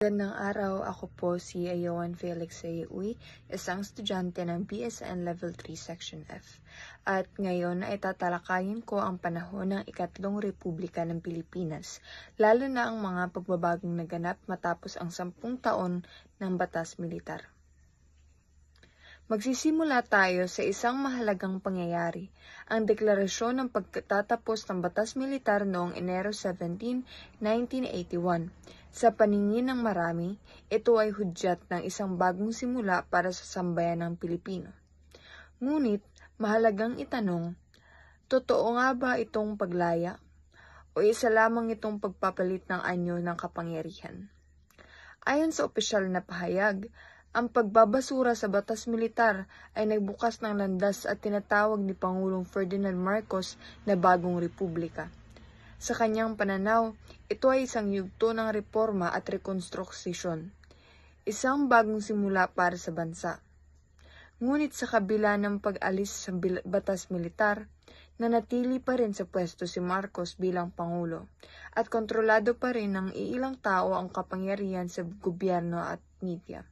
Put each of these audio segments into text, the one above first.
Magandang araw, ako po si Ayoan Felix Ayui, isang estudyante ng BSN Level 3 Section F. At ngayon ay tatalakayin ko ang panahon ng ikatlong Republika ng Pilipinas, lalo na ang mga pagbabagong naganap matapos ang 10 taon ng batas militar. Magsisimula tayo sa isang mahalagang pangyayari, ang deklarasyon ng pagtatapos ng batas militar noong Enero 17, 1981. Sa paningin ng marami, ito ay hudyat ng isang bagong simula para sa sambayan ng Pilipino. Ngunit, mahalagang itanong, totoo nga ba itong paglaya? O isa lamang itong pagpapalit ng anyo ng kapangyarihan? Ayon sa opisyal na pahayag, ang pagbabasura sa batas militar ay nagbukas ng landas at tinatawag ni Pangulong Ferdinand Marcos na bagong republika. Sa kanyang pananaw, ito ay isang yugto ng reforma at rekonstruksyon, isang bagong simula para sa bansa. Ngunit sa kabila ng pag-alis sa batas militar, nanatili pa rin sa pwesto si Marcos bilang Pangulo at kontrolado pa rin ng iilang tao ang kapangyarihan sa gobyerno at media.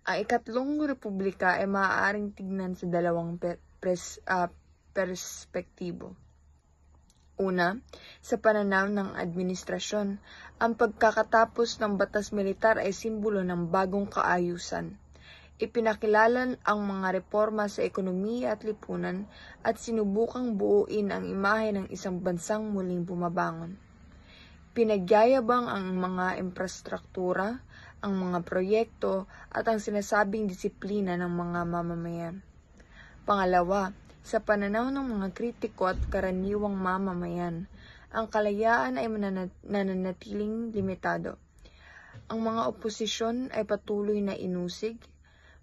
Ang ikatlong republika ay maaaring tignan sa dalawang perspektibo. Una, sa pananaw ng administrasyon, ang pagkakatapos ng batas militar ay simbolo ng bagong kaayusan. Ipinakilala ang mga reforma sa ekonomiya at lipunan at sinubukang buuin ang imahe ng isang bansang muling bumabangon. Pinagyayabang ang mga infrastruktura, ang mga proyekto at ang sinasabing disiplina ng mga mamamayan. Pangalawa, sa pananaw ng mga kritiko at karaniwang mamamayan, ang kalayaan ay nananatiling limitado. Ang mga oposisyon ay patuloy na inusig,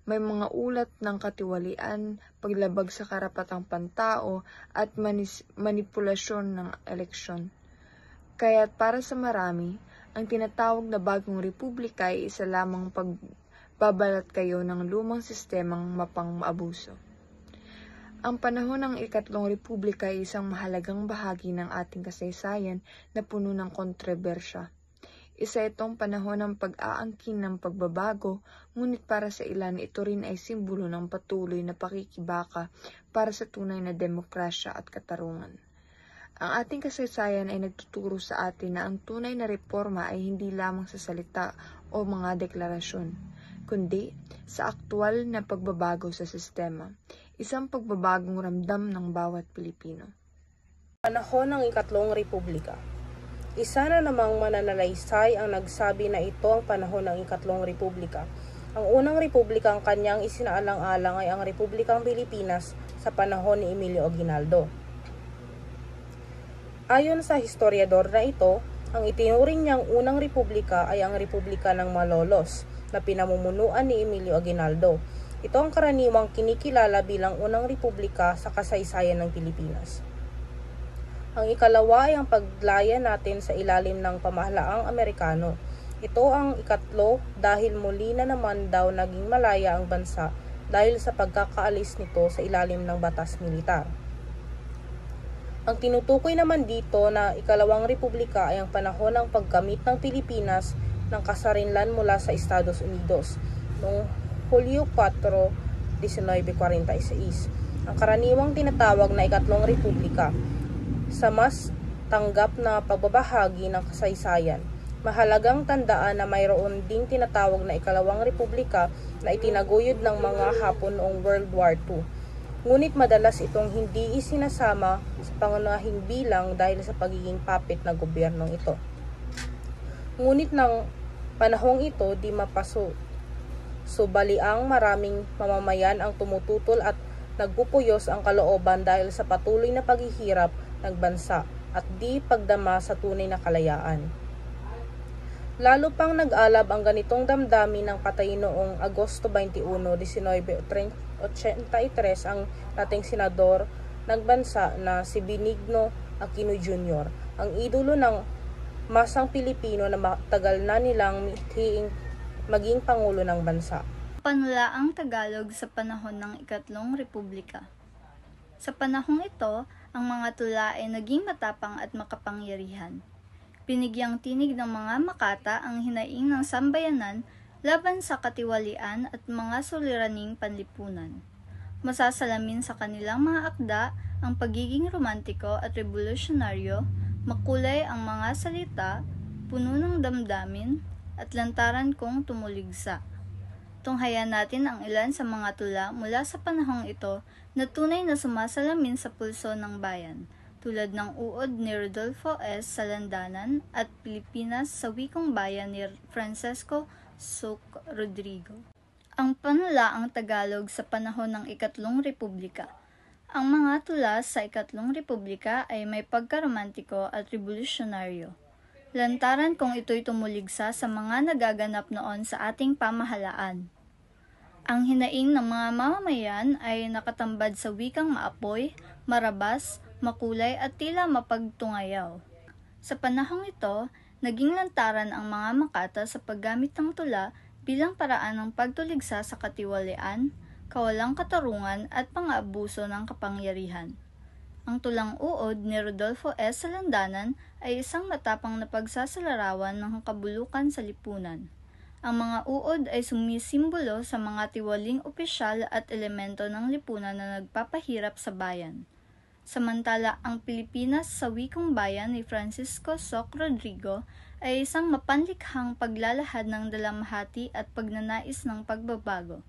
may mga ulat ng katiwalian, paglabag sa karapatang pantao at manipulasyon ng eleksyon. Kaya't para sa marami, ang tinatawag na bagong republika ay isa lamang pagbabalat kayo ng lumang sistemang mapang-abuso. Ang panahon ng ikatlong republika ay isang mahalagang bahagi ng ating kasaysayan na puno ng kontrobersya. Isa itong panahon ng pag-aangkin ng pagbabago, ngunit para sa ilan ito rin ay simbolo ng patuloy na pakikibaka para sa tunay na demokrasya at katarungan. Ang ating kasaysayan ay nagtuturo sa atin na ang tunay na reforma ay hindi lamang sa salita o mga deklarasyon, kundi sa aktwal na pagbabago sa sistema, isang pagbabagong ramdam ng bawat Pilipino. Panahon ng ikatlong republika. Isa na namang mananalaysay ang nagsabi na ito ang panahon ng ikatlong republika. Ang unang republika ang kanyang isinaalang-alang ay ang Republikang Pilipinas sa panahon ni Emilio Aguinaldo. Ayon sa historiador na ito, ang itinuring niyang unang republika ay ang Republika ng Malolos na pinamumunuan ni Emilio Aguinaldo. Ito ang karaniwang kinikilala bilang unang republika sa kasaysayan ng Pilipinas. Ang ikalawa ay ang paglaya natin sa ilalim ng pamahalaang Amerikano. Ito ang ikatlo dahil muli na naman daw naging malaya ang bansa dahil sa pagkakaalis nito sa ilalim ng batas militar. Ang tinutukoy naman dito na ikalawang republika ay ang panahon ng paggamit ng Pilipinas ng kasarinlan mula sa Estados Unidos noong Hulyo 4, 1946. Ang karaniwang tinatawag na ikatlong republika. Sa mas tanggap na pagbabahagi ng kasaysayan, mahalagang tandaan na mayroon ding tinatawag na ikalawang republika na itinaguyod ng mga Hapon noong World War II. Ngunit madalas itong hindi isinasama sa pangunahing bilang dahil sa pagiging puppet na gobyernong ito. Ngunit ng panahong ito di mapasubaliang maraming mamamayan ang tumututol at nagpupuyos ang kalooban dahil sa patuloy na paghihirap ng bansa at di pagdama sa tunay na kalayaan. Lalo pang nag-alab ang ganitong damdamin ng patay noong Agosto 21, 1983 ang dating senador ng bansa na si Benigno Aquino Jr., ang idolo ng masang Pilipino na matagal na nilang mithiing maging pangulo ng bansa. Panulaang Tagalog sa panahon ng ikatlong republika. Sa panahong ito, ang mga tula ay naging matapang at makapangyarihan. Binigyang tinig ng mga Makata ang hinaing ng sambayanan laban sa katiwalian at mga suliraning panlipunan. Masasalamin sa kanilang mga akda ang pagiging romantiko at revolusyonaryo, makulay ang mga salita, puno ng damdamin, at lantaran kong tumuligsa. Tunghayan natin ang ilan sa mga tula mula sa panahong ito na tunay na sumasalamin sa pulso ng bayan, tulad ng Uod ni Rodolfo S. Salandanan at Pilipinas sa Wikong Bayan ni Francisco Soc. Rodrigo. Ang panulaang Tagalog sa panahon ng Ikatlong Republika. Ang mga tula sa Ikatlong Republika ay may pagkaromantiko at revolusyonaryo. Lantaran kung ito'y tumuligsa sa mga nagaganap noon sa ating pamahalaan. Ang hinaing ng mga mamamayan ay nakatambad sa wikang maapoy, marabas, makulay at tila mapagtungayaw. Sa panahong ito, naging lantaran ang mga Makata sa paggamit ng tula bilang paraan ng pagtuligsa sa katiwalian, kawalang katarungan at pang-aabuso ng kapangyarihan. Ang tulang Uod ni Rodolfo S. Salandanan ay isang matapang na pagsasalarawan ng kabulukan sa lipunan. Ang mga uod ay sumisimbolo sa mga tiwaling opisyal at elemento ng lipunan na nagpapahirap sa bayan. Samantala, ang Pilipinas sa Wikong Bayan ni Francisco Soc. Rodrigo ay isang mapanlikhang paglalahad ng dalamhati at pagnanais ng pagbabago.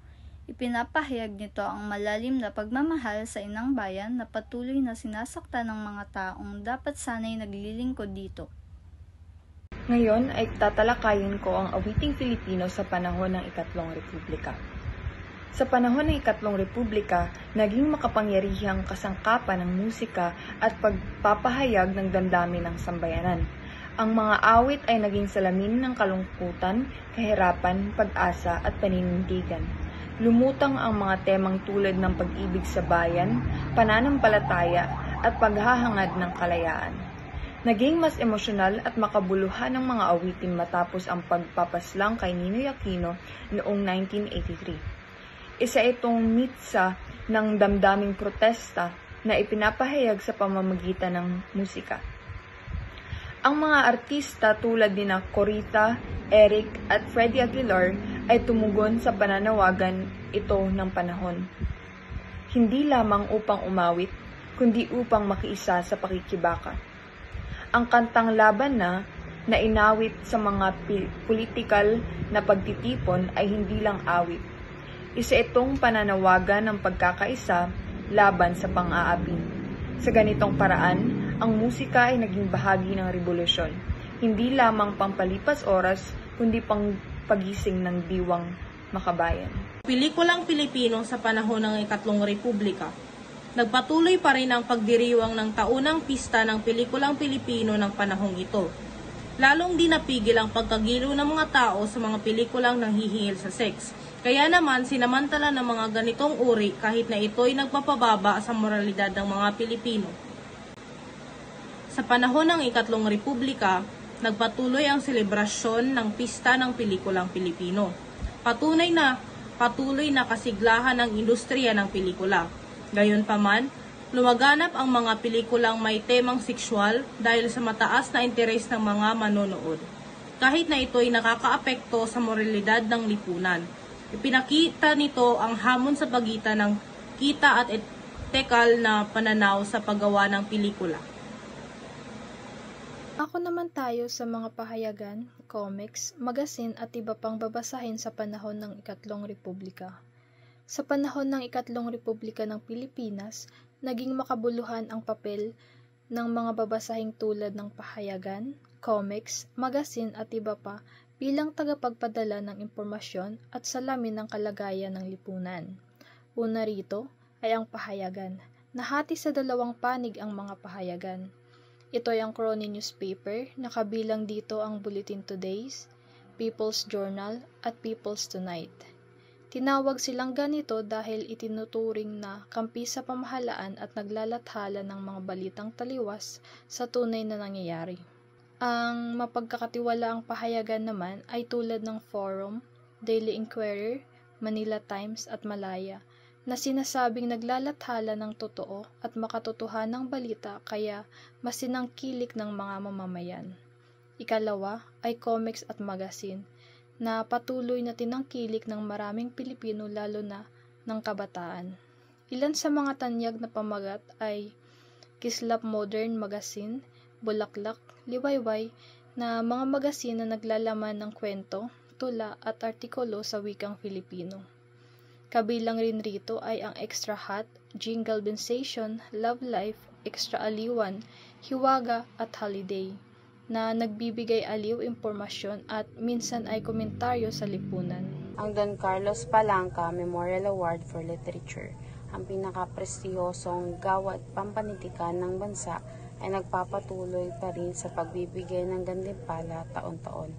Ipinapahayag nito ang malalim na pagmamahal sa inang bayan na patuloy na sinasaktan ng mga taong dapat sana'y naglilingkod dito. Ngayon ay tatalakayin ko ang awiting Filipino sa panahon ng Ikatlong Republika. Sa panahon ng Ikatlong Republika, naging makapangyarihang kasangkapan ng musika at pagpapahayag ng damdamin ng sambayanan. Ang mga awit ay naging salamin ng kalungkutan, kahirapan, pag-asa at paninindigan. Lumutang ang mga temang tulad ng pag-ibig sa bayan, pananampalataya at paghahangad ng kalayaan. Naging mas emosyonal at makabuluhan ang mga awitin matapos ang pagpapaslang kay Ninoy Aquino noong 1983. Isa itong mitsa ng damdaming protesta na ipinapahayag sa pamamagitan ng musika. Ang mga artista tulad ni Corita, Eric at Freddie Aguilar ay tumugon sa pananawagan ito ng panahon. Hindi lamang upang umawit, kundi upang makiisa sa pakikibaka. Ang kantang Laban na inawit sa mga politikal na pagtitipon ay hindi lang awit. Isa itong pananawagan ng pagkakaisa laban sa pang-aapin. Sa ganitong paraan, ang musika ay naging bahagi ng revolusyon, hindi lamang pampalipas oras, kundi pang pagising ng diwang makabayan. Pelikulang Pilipino sa panahon ng Ikatlong Republika. Nagpatuloy pa rin ang pagdiriwang ng taunang pista ng pelikulang Pilipino ng panahong ito. Lalong di napigil ang pagkagilo ng mga tao sa mga pelikulang nanghihingil sa seks. Kaya naman sinamantala ng mga ganitong uri kahit na ito'y nagpapababa sa moralidad ng mga Pilipino. Sa panahon ng Ikatlong Republika, nagpatuloy ang selebrasyon ng pista ng pelikulang Pilipino. Patuloy na kasiglahan ng industriya ng pelikula. Gayunpaman, lumaganap ang mga pelikulang may temang sexual dahil sa mataas na interes ng mga manonood. Kahit na ito'y nakakaapekto sa moralidad ng lipunan. Ipinakita nito ang hamon sa pagitan ng kita at etikal na pananaw sa paggawa ng pelikula. Ako naman tayo sa mga pahayagan, comics, magasin at iba pang babasahin sa panahon ng Ikatlong Republika. Sa panahon ng Ikatlong Republika ng Pilipinas, naging makabuluhan ang papel ng mga babasahing tulad ng pahayagan, comics, magasin at iba pa bilang tagapagpadala ng impormasyon at salamin ng kalagayan ng lipunan. Una rito ay ang pahayagan. Nahati sa dalawang panig ang mga pahayagan. Ito ay ang Crony newspaper, nakabilang dito ang Bulletin Today's, People's Journal at People's Tonight. Tinawag silang ganito dahil itinuturing na kampi sa pamahalaan at naglalathala ng mga balitang taliwas sa tunay na nangyayari. Ang mapagkakatiwalaang pahayagan naman ay tulad ng Forum, Daily Inquirer, Manila Times at Malaya, na sinasabing naglalathala ng totoo at makatotohanang balita kaya masinangkilik ng mga mamamayan. Ikalawa ay comics at magazine na patuloy na tinangkilik ng maraming Pilipino lalo na ng kabataan. Ilan sa mga tanyag na pamagat ay Kislap Modern Magazine, Bulaklak, Liwayway na mga magazine na naglalaman ng kwento, tula at artikulo sa wikang Filipino. Kabilang rin rito ay ang Extra Hot, Jingle Sensation, Love Life, Extra Aliwan, Hiwaga at Holiday na nagbibigay aliw impormasyon at minsan ay komentaryo sa lipunan. Ang Don Carlos Palanca Memorial Award for Literature, ang pinakaprestiyosong gawa at pampanitikan ng bansa, ay nagpapatuloy pa rin sa pagbibigay ng gantimpala taon-taon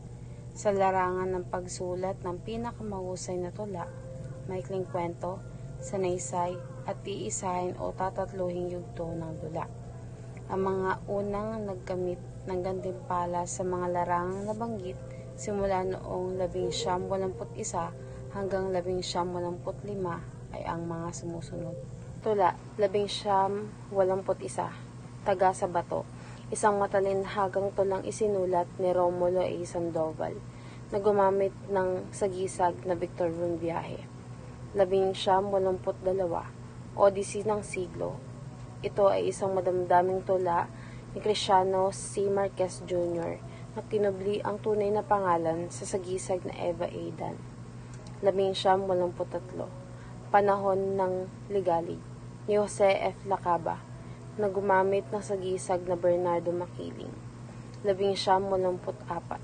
sa larangan ng pagsulat ng pinakamahusay na tula, maikling kwento, sanaysay at tiisahin o tatatluhing yugto ng dula. Ang mga unang nagkamit ng gantimpala sa mga larangang nabanggit simula noong 1981 hanggang 1985 ay ang mga sumusunod. Tula, 1981, Taga sa Bato, isang matalinhagang tulang isinulat ni Romulo A. Sandoval na gumamit ng sagisag na Victor Von Biyahe. 1982, Odyssey ng Siglo. Ito ay isang madamdaming tula ni Cristiano C. Marquez Jr. na tinubli ang tunay na pangalan sa sagisag na Eva Aidan. 1983, Panahon ng Ligalig ni Jose F. Lacaba na gumamit ng sagisag na Bernardo Makiling. 1984,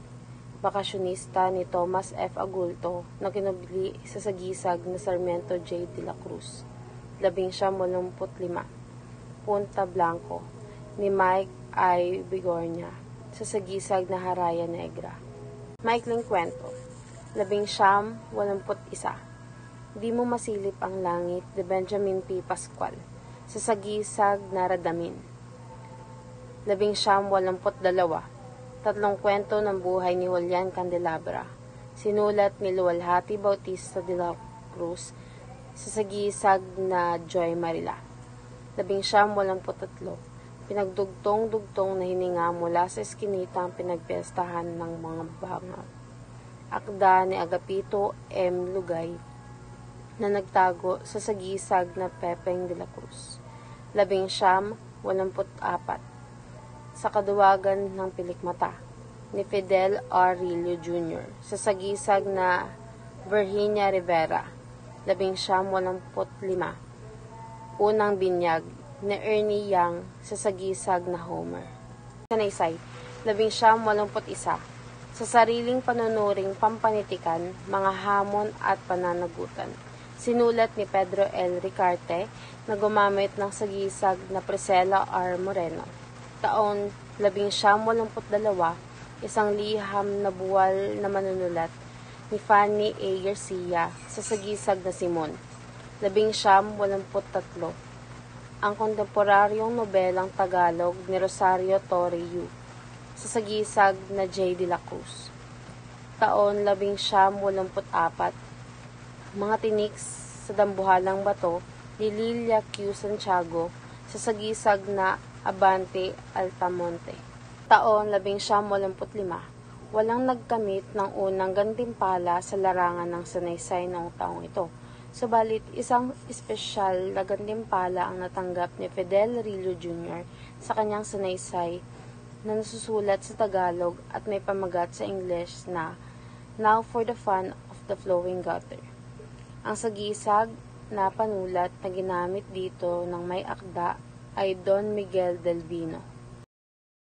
Bakasyonista ni Thomas F. Agulto na kinubli sa sagisag na Sarmiento J. de la Cruz. 1985, Punta Blanco ni Mike I. Bigornia sa sagisag na Haraya Negra. Maikling kwento, 1981, Di Mo Masilip ang Langit ni Benjamin P. Pascual sa sagisag na Radamin. 1982, Tatlong Kwento ng Buhay ni Julian Candelabra, sinulat ni Luwalhati Bautista de la Cruz sa sagisag na Joy Marila. 1983, Pinagdugtong-dugtong na hininga mula sa eskinitang pinagpestahan ng mga bangaw. Akda ni Agapito M. Lugay na nagtago sa sagisag na Pepeng de la Cruz. 1984, Sa Kaduwagan ng Pilikmata ni Fidel R. Rillo Jr. sa sagisag na Virginia Rivera. 1985, Unang Binyag ni Ernie Yang sa sagisag na Homer. Sanaysay, 1981, Sa Sariling Panunuring Pampanitikan, Mga Hamon at Pananagutan. Sinulat ni Pedro L. Ricarte na gumamit ng sagisag na Priscilla R. Moreno. Taon 1982, Isang Liham na Buwal na Manunulat ni Fanny A. Garcia sa sagisag na Simon. 1983, Ang kontemporaryong nobelang Tagalog ni Rosario Torre Yu sa sagisag na J. de la Cruz. Taon 1984, Mga Tinik sa Dambuhalang Bato ni Lilia Q. Santiago sa sagisag na Abante Altamonte. Taon 1985, walang nagkamit ng unang gantimpala sa larangan ng sanaysay noong taong ito. Subalit, isang espesyal na gantimpala ang natanggap ni Fidel Rillo Jr. sa kanyang sanaysay na nasusulat sa Tagalog at may pamagat sa English na Now for the Fun of the Flowing Gutter. Ang sagisag na panulat na ginamit dito ng may akda ay Don Miguel Delvino.